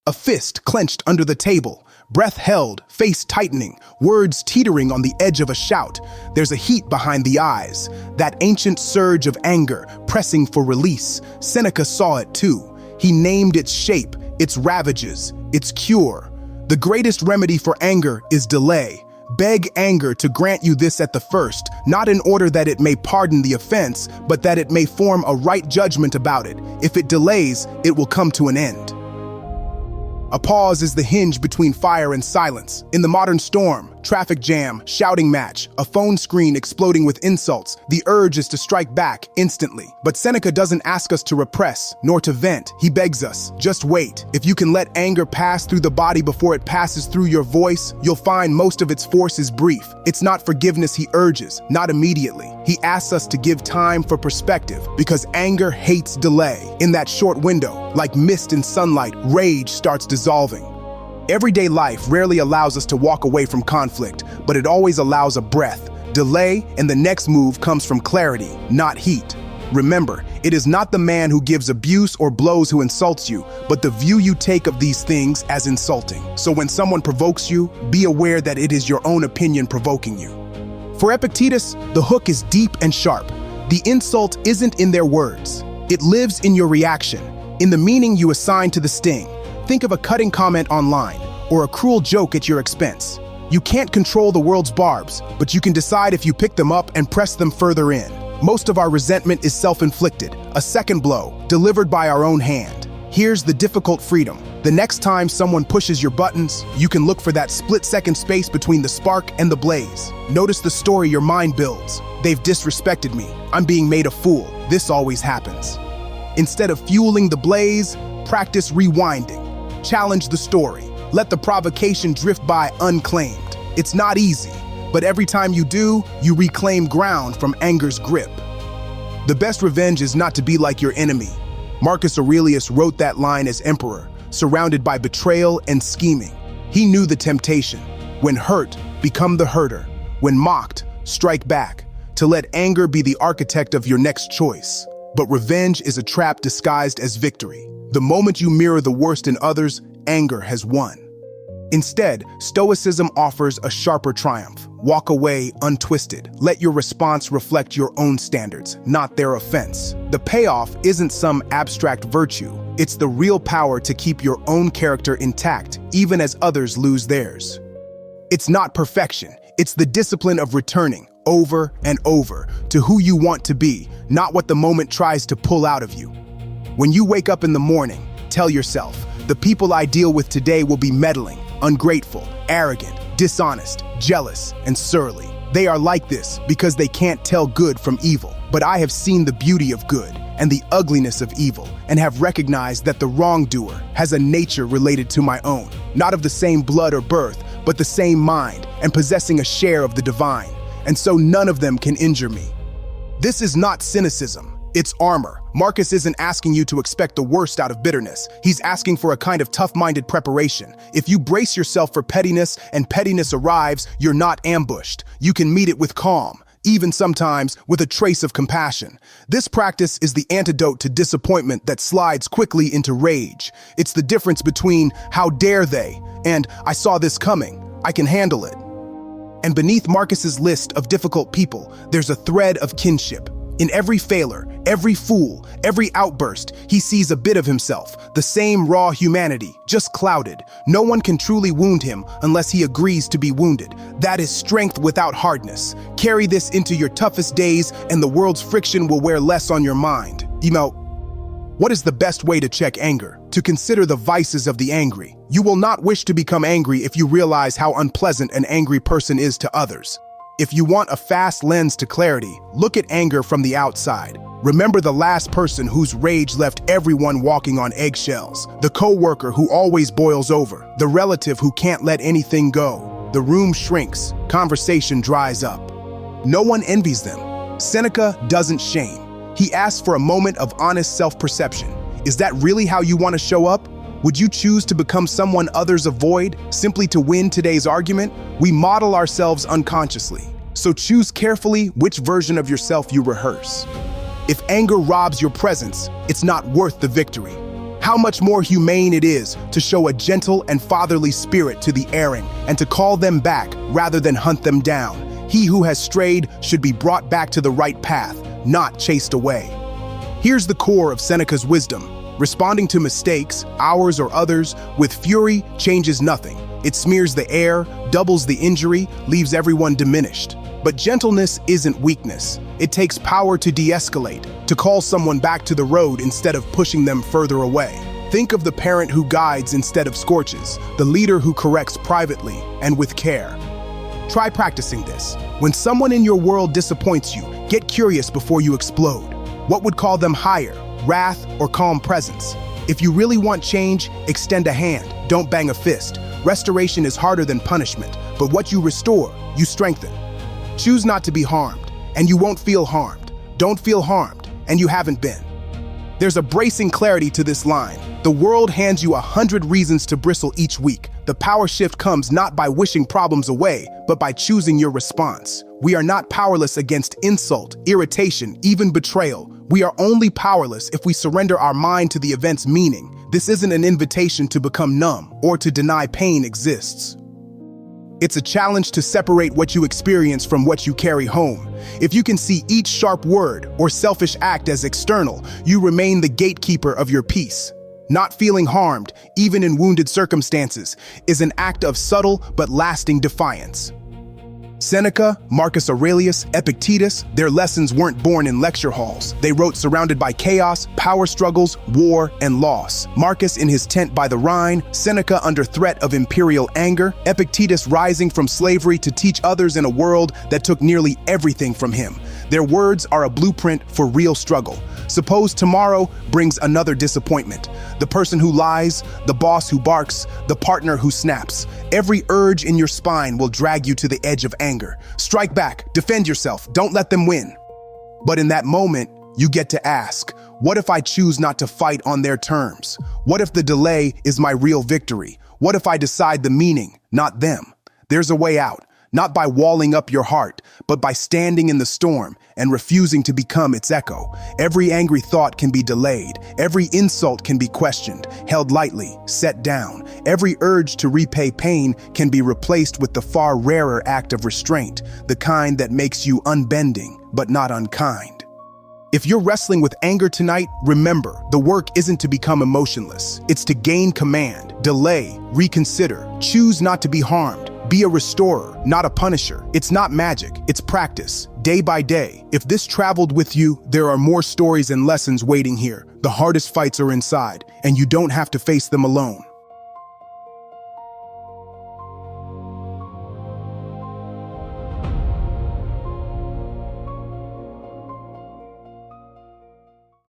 a fist clenched under the table, breath held, face tightening, words teetering on the edge of a shout. There's a heat behind the eyes, that ancient surge of anger, pressing for release. Seneca saw it too. He named its shape, its ravages, its cure. The greatest remedy for anger is delay. Beg anger to grant you this at the first, not in order that it may pardon the offense, but that it may form a right judgment about it. If it delays, it will come to an end. A pause is the hinge between fire and silence. In the modern storm, traffic jam, shouting match, a phone screen exploding with insults, the urge is to strike back instantly. But Seneca doesn't ask us to repress, nor to vent. He begs us, just wait. If you can let anger pass through the body before it passes through your voice, you'll find most of its force is brief. It's not forgiveness he urges, not immediately. He asks us to give time for perspective, because anger hates delay. In that short window, like mist in sunlight, rage starts dissolving. Everyday life rarely allows us to walk away from conflict, but it always allows a breath, delay, and the next move comes from clarity, not heat. Remember, it is not the man who gives abuse or blows who insults you, but the view you take of these things as insulting. So when someone provokes you, be aware that it is your own opinion provoking you. For Epictetus, the hook is deep and sharp. The insult isn't in their words. It lives in your reaction, in the meaning you assign to the sting. Think of a cutting comment online, or a cruel joke at your expense. You can't control the world's barbs, but you can decide if you pick them up and press them further in. Most of our resentment is self-inflicted, a second blow, delivered by our own hand. Here's the difficult freedom. The next time someone pushes your buttons, you can look for that split-second space between the spark and the blaze. Notice the story your mind builds. They've disrespected me. I'm being made a fool. This always happens. Instead of fueling the blaze, practice rewinding. Challenge the story. Let the provocation drift by unclaimed. It's not easy, but every time you do, you reclaim ground from anger's grip. The best revenge is not to be like your enemy. Marcus Aurelius wrote that line as emperor, surrounded by betrayal and scheming. He knew the temptation. When hurt, become the hurter. When mocked, strike back. To let anger be the architect of your next choice. But revenge is a trap disguised as victory. The moment you mirror the worst in others, anger has won. Instead, Stoicism offers a sharper triumph. Walk away untwisted. Let your response reflect your own standards, not their offense. The payoff isn't some abstract virtue. It's the real power to keep your own character intact, even as others lose theirs. It's not perfection. It's the discipline of returning, over and over, to who you want to be, not what the moment tries to pull out of you. When you wake up in the morning, tell yourself, the people I deal with today will be meddling, ungrateful, arrogant, dishonest, jealous, and surly. They are like this because they can't tell good from evil. But I have seen the beauty of good and the ugliness of evil, and have recognized that the wrongdoer has a nature related to my own, not of the same blood or birth, but the same mind, and possessing a share of the divine, and so none of them can injure me. This is not cynicism. It's armor. Marcus isn't asking you to expect the worst out of bitterness. He's asking for a kind of tough-minded preparation. If you brace yourself for pettiness and pettiness arrives, you're not ambushed. You can meet it with calm, even sometimes with a trace of compassion. This practice is the antidote to disappointment that slides quickly into rage. It's the difference between "how dare they" and "I saw this coming, I can handle it." And beneath Marcus's list of difficult people, there's a thread of kinship. In every failure, every fool, every outburst, he sees a bit of himself, the same raw humanity, just clouded. No one can truly wound him unless he agrees to be wounded. That is strength without hardness. Carry this into your toughest days, and the world's friction will wear less on your mind. What is the best way to check anger? To consider the vices of the angry. You will not wish to become angry if you realize how unpleasant an angry person is to others. If you want a fast lens to clarity, look at anger from the outside. Remember the last person whose rage left everyone walking on eggshells, the coworker who always boils over, the relative who can't let anything go. The room shrinks, conversation dries up. No one envies them. Seneca doesn't shame. He asks for a moment of honest self-perception. Is that really how you want to show up? Would you choose to become someone others avoid, simply to win today's argument? We model ourselves unconsciously, so choose carefully which version of yourself you rehearse. If anger robs your presence, it's not worth the victory. How much more humane it is to show a gentle and fatherly spirit to the erring and to call them back rather than hunt them down. He who has strayed should be brought back to the right path, not chased away. Here's the core of Seneca's wisdom. Responding to mistakes, ours or others, with fury changes nothing. It smears the air, doubles the injury, leaves everyone diminished. But gentleness isn't weakness. It takes power to de-escalate, to call someone back to the road instead of pushing them further away. Think of the parent who guides instead of scorches, the leader who corrects privately and with care. Try practicing this. When someone in your world disappoints you, get curious before you explode. What would call them higher, wrath or calm presence? If you really want change, extend a hand, don't bang a fist. Restoration is harder than punishment, but what you restore, you strengthen. Choose not to be harmed, and you won't feel harmed. Don't feel harmed, and you haven't been. There's a bracing clarity to this line. The world hands you 100 reasons to bristle each week. The power shift comes not by wishing problems away, but by choosing your response. We are not powerless against insult, irritation, even betrayal. We are only powerless if we surrender our mind to the event's meaning. This isn't an invitation to become numb or to deny pain exists. It's a challenge to separate what you experience from what you carry home. If you can see each sharp word or selfish act as external, you remain the gatekeeper of your peace. Not feeling harmed, even in wounded circumstances, is an act of subtle but lasting defiance. Seneca, Marcus Aurelius, Epictetus, their lessons weren't born in lecture halls. They wrote surrounded by chaos, power struggles, war, and loss. Marcus in his tent by the Rhine, Seneca under threat of imperial anger, Epictetus rising from slavery to teach others in a world that took nearly everything from him. Their words are a blueprint for real struggle. Suppose tomorrow brings another disappointment. The person who lies, the boss who barks, the partner who snaps. Every urge in your spine will drag you to the edge of anger. Strike back, defend yourself, don't let them win. But in that moment, you get to ask, what if I choose not to fight on their terms? What if the delay is my real victory? What if I decide the meaning, not them? There's a way out. Not by walling up your heart, but by standing in the storm and refusing to become its echo. Every angry thought can be delayed. Every insult can be questioned, held lightly, set down. Every urge to repay pain can be replaced with the far rarer act of restraint, the kind that makes you unbending, but not unkind. If you're wrestling with anger tonight, remember, the work isn't to become emotionless. It's to gain command, delay, reconsider, choose not to be harmed. Be a restorer, not a punisher. It's not magic, it's practice, day by day. If this traveled with you, there are more stories and lessons waiting here. The hardest fights are inside, and you don't have to face them alone.